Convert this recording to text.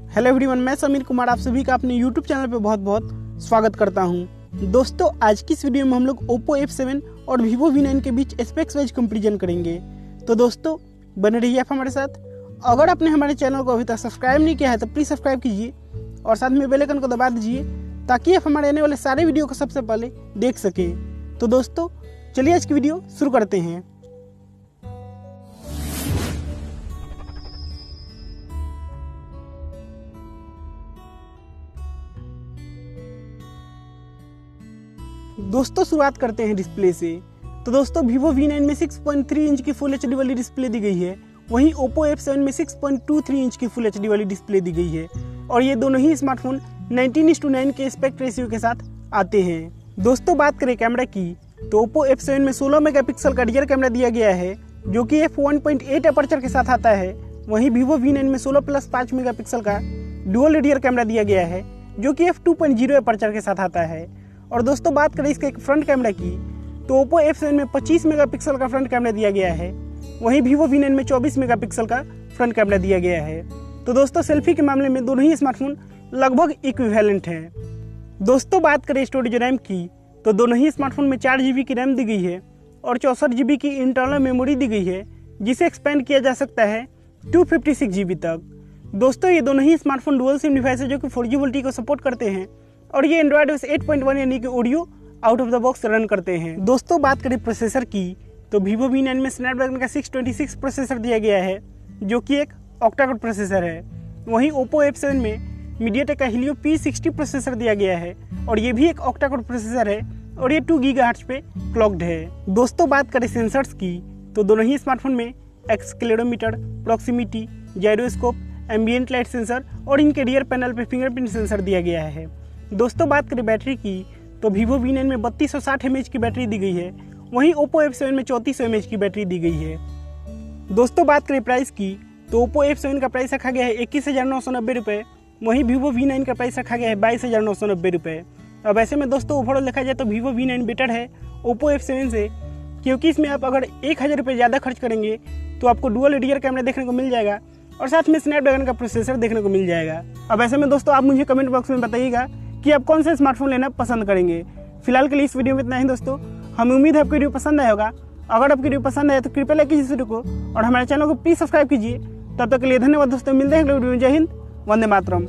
Hello everyone, मैं समीर कुमार आप सभी का अपने यूट्यूब चैनल पे बहुत बहुत स्वागत करता हूं। दोस्तों, आज की इस वीडियो में हम लोग OPPO F7 और ViVO V9 के बीच स्पेक्स वाइज कंपैरिजन करेंगे। तो दोस्तों, बने रहिए आप हमारे साथ। अगर आपने हमारे चैनल को अभी तक सब्सक्राइब नहीं किया है तो प्लीज़ सब्सक्राइब कीजिए और साथ में बेल आइकन को दबा दीजिए ताकि आप हमारे आने वाले सारे वीडियो को सबसे पहले देख सकें। तो दोस्तों, चलिए आज की वीडियो शुरू करते हैं। दोस्तों, शुरुआत करते हैं डिस्प्ले से। तो दोस्तों, ViVO V9 में 6.3 इंच की फुल HD वाली डिस्प्ले दी गई है, वहीं OPPO F7 में 6.23 इंच की फुल HD वाली डिस्प्ले दी गई है और ये दोनों ही स्मार्टफोन 19:9 के एस्पेक्ट रेशियो के साथ आते हैं। दोस्तों, बात करें कैमरा की तो OPPO F7 में 16 मेगापिक्सल का रियर कैमरा दिया गया है जो कि f1.8 अपर्चर के साथ आता है। वहीं ViVO V9 में 16+5 मेगापिक्सल का डुअल रियर कैमरा दिया गया है जो कि f2.0 अपर्चर के साथ आता है। और दोस्तों, बात करें इसके फ्रंट कैमरा की तो OPPO F7 में 25 मेगापिक्सल का फ्रंट कैमरा दिया गया है, वहीं ViVO V9 में 24 मेगापिक्सल का फ्रंट कैमरा दिया गया है। तो दोस्तों, सेल्फी के मामले में दोनों ही स्मार्टफोन लगभग इक्विवेलेंट हैं। दोस्तों, बात करें स्टोरेज रैम की तो दोनों ही स्मार्टफोन में 4 GB की रैम दी गई है और 64 GB की इंटरनल मेमोरी दी गई है जिसे एक्सपेंड किया जा सकता है 256 GB तक। दोस्तों, ये दोनों ही स्मार्टफोन डुअल सिम डिवाइस है जो कि 4G वोल्टी को सपोर्ट करते हैं और ये एंड्रॉइड OS 8.1 यानी कि audio out of the box run करते हैं। दोस्तों, बात करें प्रोसेसर की तो ViVO V9 में स्नैपड्रैगन का 626 प्रोसेसर दिया गया है जो कि एक ऑक्टा-कोर प्रोसेसर है। वहीं OPPO F7 में मीडियाटेक का Helio P60 प्रोसेसर दिया गया है और ये भी एक ऑक्टा-कोर प्रोसेसर है और ये 2 GHz पे क्लॉक्ड है। दोस्तों, बात करें सेंसर्स की तो दोनों ही स्मार्टफोन में accelerometer, proximity, gyroscope, ambient light sensor और इनके रियर पैनल पे फिंगरप्रिंट सेंसर दिया गया है। दोस्तों, बात करें बैटरी की तो ViVO V9 में 3260 mAh की बैटरी दी गई है, वहीं OPPO F7 में 3400 mAh की बैटरी दी गई है। दोस्तों, बात करें प्राइस की तो OPPO F7 का प्राइस रखा गया है 21,990 रुपये, वहीं ViVO V9 का प्राइस रखा गया है 22,990 रुपये। अब ऐसे में दोस्तों, ओवरऑल देखा जाए तो ViVO V9 बेटर है OPPO F7 से, क्योंकि इसमें आप अगर 1000 रुपये ज़्यादा खर्च करेंगे तो आपको डुअल रियर कैमरा देखने को मिल जाएगा और साथ में स्नैपड्रैगन का प्रोसेसर देखने को मिल जाएगा। अब ऐसे में दोस्तों, आप मुझे कमेंट बॉक्स में बताइएगा कि आप कौन सा स्मार्टफोन लेना पसंद करेंगे। फिलहाल के लिए इस वीडियो में इतना ही दोस्तों। हमें उम्मीद है आपको वीडियो पसंद आया होगा। अगर आपकी वीडियो पसंद आए तो कृपया लाइक कीजिए इस वीडियो को और हमारे चैनल को प्लीज़ सब्सक्राइब कीजिए। तब तक के लिए धन्यवाद दोस्तों, मिलते हैं अगले वीडियो में। जय हिंद, वंदे मातरम।